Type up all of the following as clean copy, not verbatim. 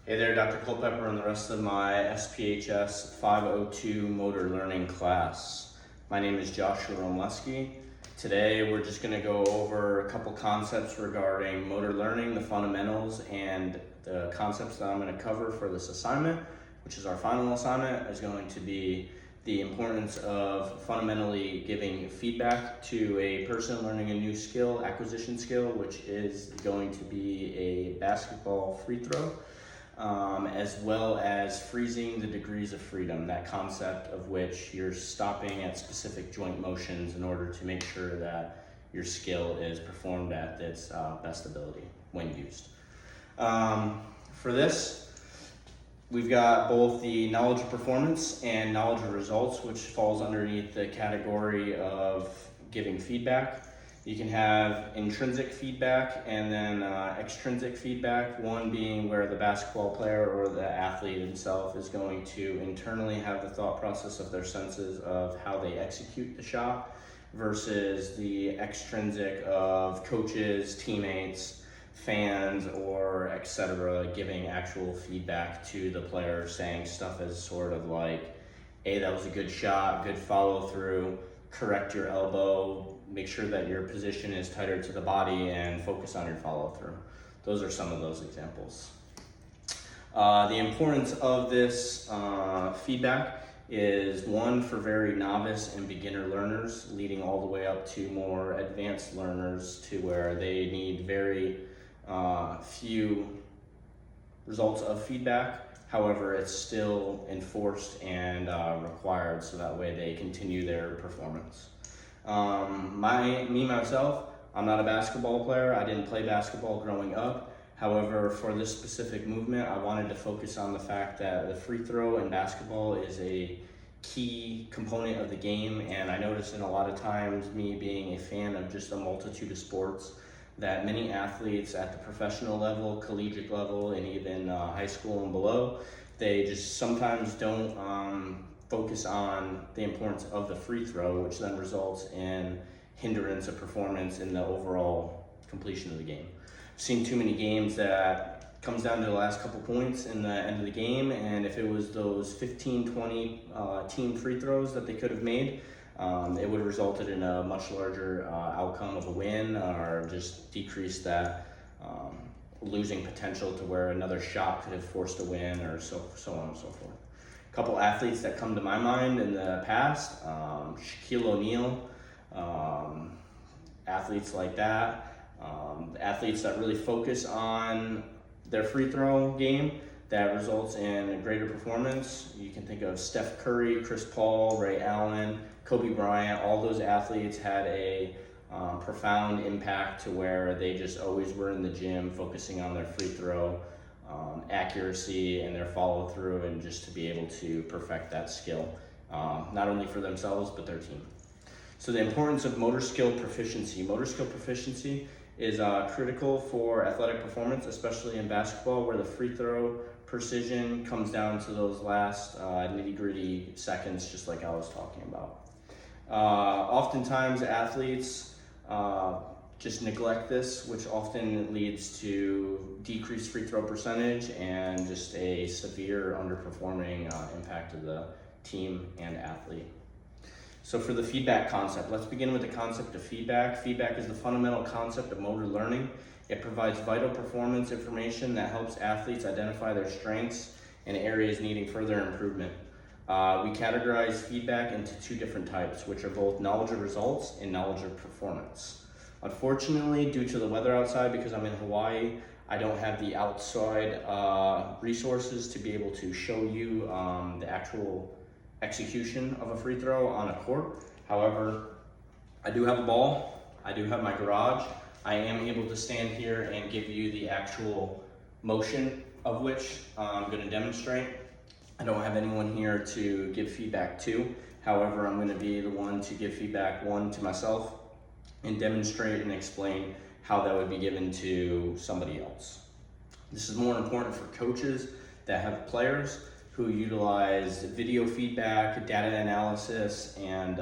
Hey there, Dr. Culpepper and the rest of my SPHS502 motor learning class. My name is Joshua Romleski. Today we're just going to go over a couple concepts regarding motor learning, the fundamentals, and the concepts that I'm going to cover for this assignment, which is our final assignment, is going to be the importance of fundamentally giving feedback to a person learning a new skill, acquisition skill, which is going to be a basketball free throw. As well as freezing the degrees of freedom, that concept of which you're stopping at specific joint motions in order to make sure that your skill is performed at its best ability when used. For this, we've got both the knowledge of performance and knowledge of results, which falls underneath the category of giving feedback. You can have intrinsic feedback and then extrinsic feedback, one being where the basketball player or the athlete himself is going to internally have the thought process of their senses of how they execute the shot, versus the extrinsic of coaches, teammates, fans, or etc. giving actual feedback to the player, saying stuff as sort of like, hey, that was a good shot, good follow through, correct your elbow, make sure that your position is tighter to the body, and focus on your follow through. Those are some of those examples. The importance of this feedback is one for very novice and beginner learners, leading all the way up to more advanced learners, to where they need very few results of feedback. However, it's still enforced and required, so that way they continue their performance. Myself, I'm not a basketball player. I didn't play basketball growing up. However, for this specific movement, I wanted to focus on the fact that the free throw in basketball is a key component of the game, and I noticed in a lot of times, me being a fan of just a multitude of sports, that many athletes at the professional level, collegiate level, and even high school and below, they just sometimes don't focus on the importance of the free throw, which then results in hindrance of performance in the overall completion of the game. I've seen too many games that comes down to the last couple points in the end of the game, and if it was those 15, 20 team free throws that they could have made, it would have resulted in a much larger outcome of a win, or just decrease that losing potential to where another shot could have forced a win, or so on and so forth. A couple athletes that come to my mind in the past, Shaquille O'Neal, athletes like that, athletes that really focus on their free throw game, that results in a greater performance. You can think of Steph Curry, Chris Paul, Ray Allen, Kobe Bryant. All those athletes had a profound impact to where they just always were in the gym focusing on their free throw accuracy and their follow through, and just to be able to perfect that skill, not only for themselves but their team. So the importance of motor skill proficiency. Motor skill proficiency is critical for athletic performance, especially in basketball, where the free throw precision comes down to those last nitty-gritty seconds, just like I was talking about. Oftentimes athletes just neglect this, which often leads to decreased free throw percentage and just a severe underperforming impact of the team and athlete. So for the feedback concept, let's begin with the concept of feedback. Feedback is the fundamental concept of motor learning. It provides vital performance information that helps athletes identify their strengths and areas needing further improvement. We categorize feedback into two different types, which are both knowledge of results and knowledge of performance. Unfortunately, due to the weather outside, because I'm in Hawaii, I don't have the outside resources to be able to show you the actual execution of a free throw on a court. However, I do have a ball, I do have my garage. I am able to stand here and give you the actual motion of which I'm going to demonstrate. I don't have anyone here to give feedback to. However, I'm going to be the one to give feedback, one to myself, and demonstrate and explain how that would be given to somebody else. This is more important for coaches that have players who utilize video feedback, data analysis, and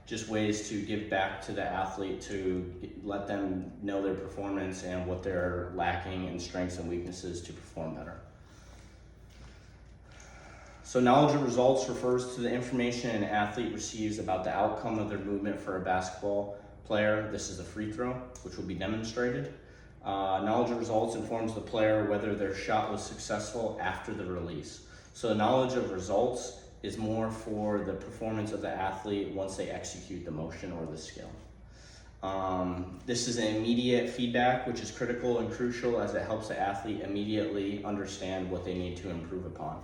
just ways to give back to the athlete to let them know their performance and what they're lacking and strengths and weaknesses to perform better. So knowledge of results refers to the information an athlete receives about the outcome of their movement for a basketball player. This is a free throw, which will be demonstrated. Knowledge of results informs the player whether their shot was successful after the release. So the knowledge of results is more for the performance of the athlete once they execute the motion or the skill. This is an immediate feedback, which is critical and crucial as it helps the athlete immediately understand what they need to improve upon.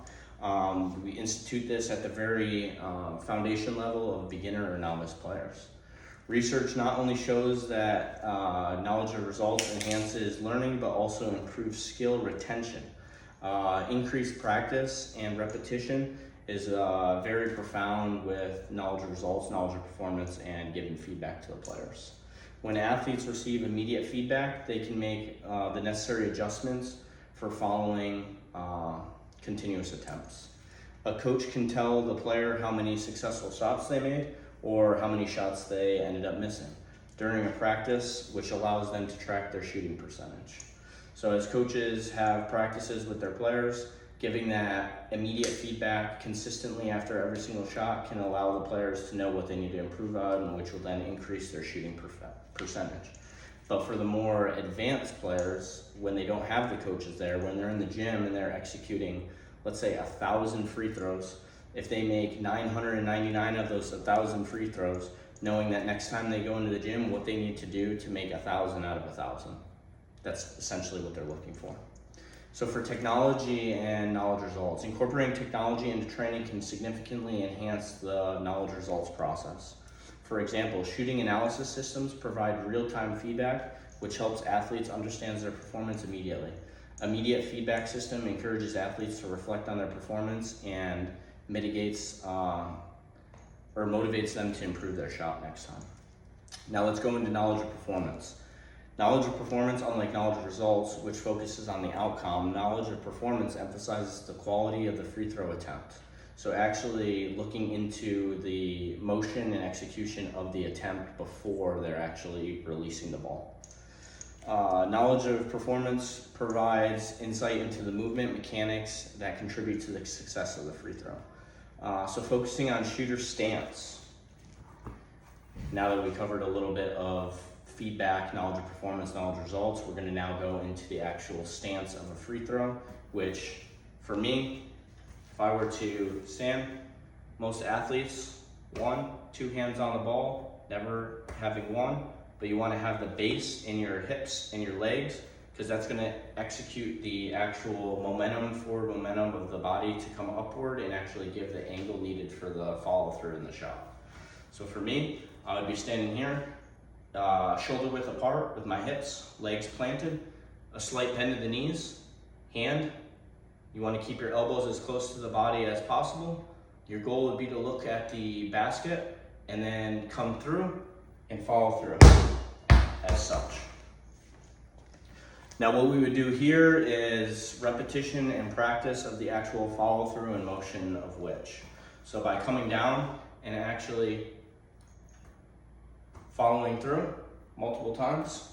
We institute this at the very foundation level of beginner or novice players. Research not only shows that knowledge of results enhances learning, but also improves skill retention. Increased practice and repetition is very profound with knowledge of results, knowledge of performance, and giving feedback to the players. When athletes receive immediate feedback, they can make the necessary adjustments for following continuous attempts. A coach can tell the player how many successful shots they made or how many shots they ended up missing during a practice, which allows them to track their shooting percentage. So as coaches have practices with their players, giving that immediate feedback consistently after every single shot can allow the players to know what they need to improve on, which will then increase their shooting percentage. But for the more advanced players, when they don't have the coaches there, when they're in the gym and they're executing, let's say 1,000 free throws, if they make 999 of those 1,000 free throws, knowing that next time they go into the gym, what they need to do to make 1,000 out of 1,000. That's essentially what they're looking for. So for technology and knowledge results, incorporating technology into training can significantly enhance the knowledge results process. For example, shooting analysis systems provide real-time feedback, which helps athletes understand their performance immediately. Immediate feedback system encourages athletes to reflect on their performance and mitigates or motivates them to improve their shot next time. Now let's go into knowledge of performance. Knowledge of performance, unlike knowledge of results, which focuses on the outcome, knowledge of performance emphasizes the quality of the free throw attempt. So actually looking into the motion and execution of the attempt before they're actually releasing the ball. Knowledge of performance provides insight into the movement mechanics that contribute to the success of the free throw. So focusing on shooter stance. Now that we covered a little bit of feedback, knowledge of performance, knowledge of results, we're going to now go into the actual stance of a free throw, which for me, if I were to stand, most athletes, 2 hands on the ball, never having one, but you want to have the base in your hips and your legs, because that's going to execute the actual momentum, forward momentum of the body to come upward and actually give the angle needed for the follow through in the shot. So for me, I would be standing here, shoulder width apart with my hips, legs planted, a slight bend of the knees, hand. You want to keep your elbows as close to the body as possible. Your goal would be to look at the basket and then come through and follow through as such. Now what we would do here is repetition and practice of the actual follow through and motion of which. So by coming down and actually following through multiple times,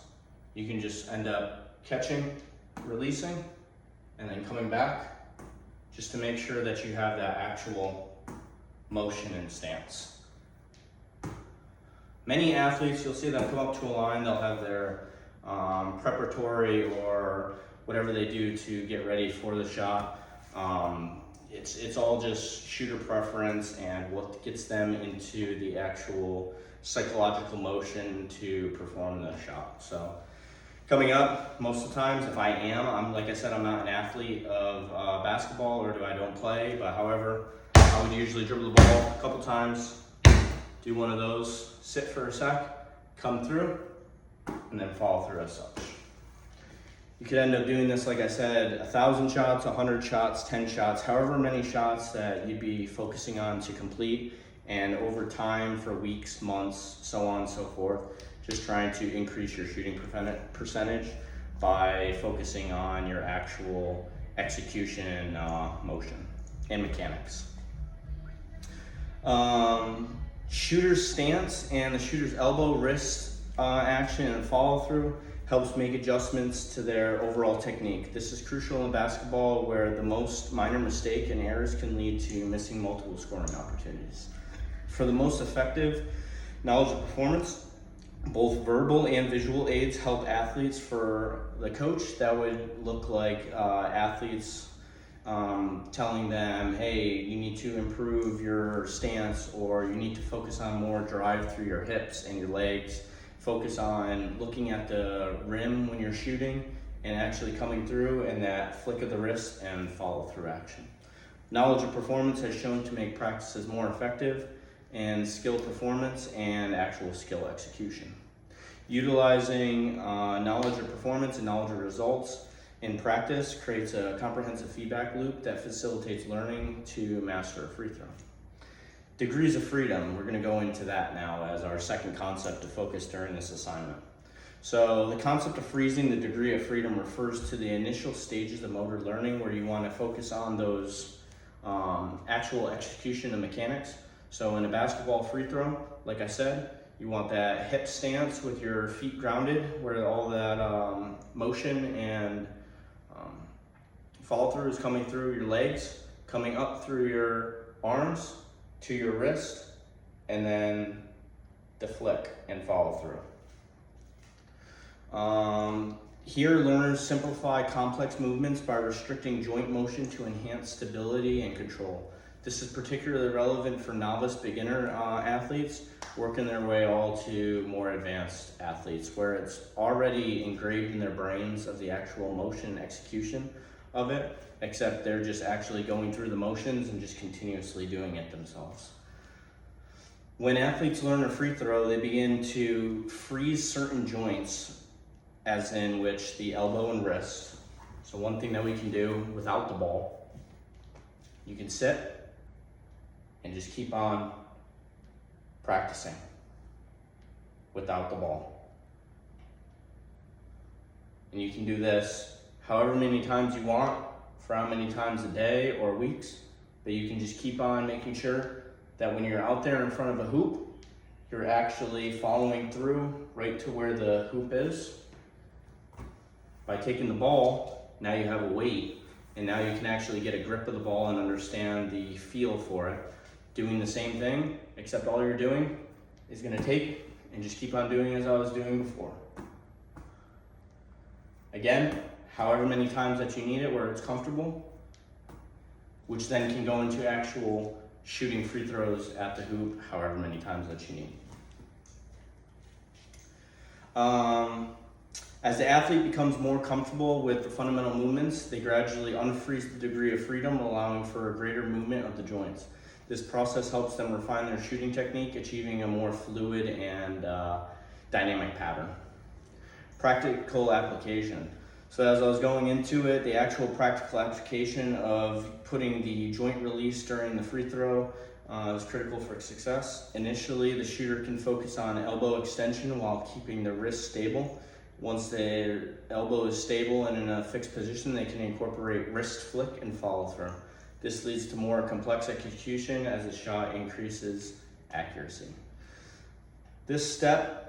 you can just end up catching, releasing, and then coming back just to make sure that you have that actual motion and stance. Many athletes, you'll see them come up to a line, they'll have their preparatory or whatever they do to get ready for the shot. It's all just shooter preference and what gets them into the actual psychological motion to perform the shot. So coming up, most of the times, if I'm like I said, I'm not an athlete of basketball or I don't play, but however, I would usually dribble the ball a couple times, do one of those, sit for a sec, come through, and then follow through as such. You could end up doing this, like I said, 1,000 shots, 100 shots, 10 shots, however many shots that you'd be focusing on to complete, and over time for weeks, months, so on and so forth, just trying to increase your shooting percentage by focusing on your actual execution, motion, and mechanics. Shooter's stance and the shooter's elbow, wrist action, and follow through helps make adjustments to their overall technique. This is crucial in basketball where the most minor mistake and errors can lead to missing multiple scoring opportunities. For the most effective knowledge of performance, both verbal and visual aids help athletes. For the coach, that would look like athletes telling them, hey, you need to improve your stance, or you need to focus on more drive through your hips and your legs. Focus on looking at the rim when you're shooting and actually coming through, and that flick of the wrist and follow through action. Knowledge of performance has shown to make practices more effective in skill performance and actual skill execution. Utilizing knowledge of performance and knowledge of results in practice creates a comprehensive feedback loop that facilitates learning to master a free throw. Degrees of freedom, we're going to go into that now as our second concept to focus during this assignment. So the concept of freezing the degree of freedom refers to the initial stages of motor learning where you want to focus on those actual execution of mechanics. So in a basketball free throw, like I said, you want that hip stance with your feet grounded where all that motion and follow through is coming through your legs, coming up through your arms to your wrist, and then the flick and follow through. Here, learners simplify complex movements by restricting joint motion to enhance stability and control. This is particularly relevant for novice beginner athletes working their way all to more advanced athletes where it's already engraved in their brains of the actual motion and execution of it, except they're just actually going through the motions and just continuously doing it themselves. When athletes learn a free throw, they begin to freeze certain joints, as in which the elbow and wrist. So one thing that we can do without the ball, you can sit and just keep on practicing without the ball. And you can do this however many times you want, for how many times a day or weeks, but you can just keep on making sure that when you're out there in front of a hoop, you're actually following through right to where the hoop is. By taking the ball, now you have a weight, and now you can actually get a grip of the ball and understand the feel for it. Doing the same thing, except all you're doing is gonna take and just keep on doing as I was doing before. Again, however many times that you need it where it's comfortable, which then can go into actual shooting free throws at the hoop however many times that you need. As the athlete becomes more comfortable with the fundamental movements, they gradually unfreeze the degree of freedom, allowing for a greater movement of the joints. This process helps them refine their shooting technique, achieving a more fluid and dynamic pattern. Practical application. So as I was going into it, the actual practical application of putting the joint release during the free throw is critical for success. Initially, the shooter can focus on elbow extension while keeping the wrist stable. Once their elbow is stable and in a fixed position, they can incorporate wrist flick and follow through. This leads to more complex execution as the shot increases accuracy. This step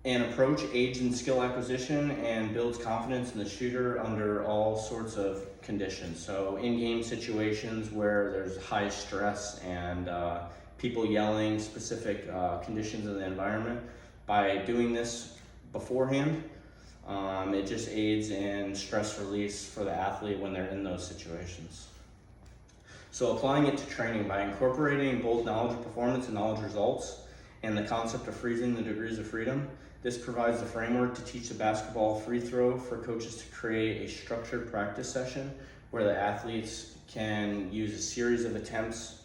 and approach aids in skill acquisition and builds confidence in the shooter under all sorts of conditions. So in-game situations where there's high stress and people yelling, specific conditions of the environment, by doing this beforehand, it just aids in stress release for the athlete when they're in those situations. So applying it to training by incorporating both knowledge of performance and knowledge results and the concept of freezing the degrees of freedom, this provides the framework to teach the basketball free throw for coaches to create a structured practice session where the athletes can use a series of attempts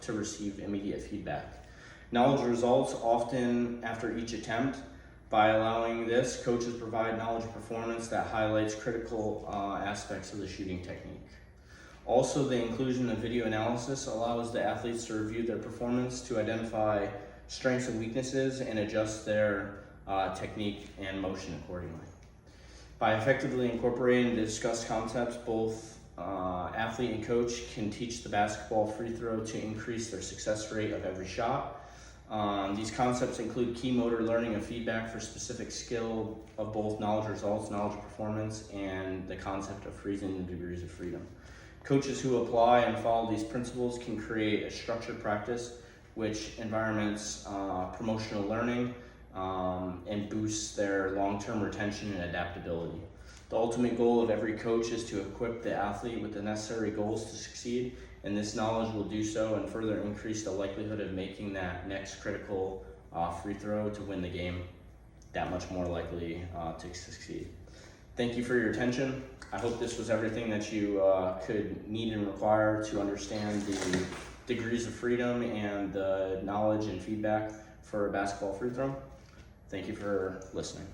to receive immediate feedback. Knowledge results often after each attempt. By allowing this, coaches provide knowledge of performance that highlights critical aspects of the shooting technique. Also, the inclusion of video analysis allows the athletes to review their performance to identify strengths and weaknesses and adjust their technique and motion accordingly. By effectively incorporating the discussed concepts, both athlete and coach can teach the basketball free throw to increase their success rate of every shot. These concepts include key motor learning and feedback for specific skill of both knowledge results, knowledge performance, and the concept of freezing the degrees of freedom. Coaches who apply and follow these principles can create a structured practice which environments promotional learning and boosts their long-term retention and adaptability. The ultimate goal of every coach is to equip the athlete with the necessary goals to succeed, and this knowledge will do so and further increase the likelihood of making that next critical free throw to win the game that much more likely to succeed. Thank you for your attention. I hope this was everything that you could need and require to understand the degrees of freedom and the knowledge and feedback for a basketball free throw. Thank you for listening.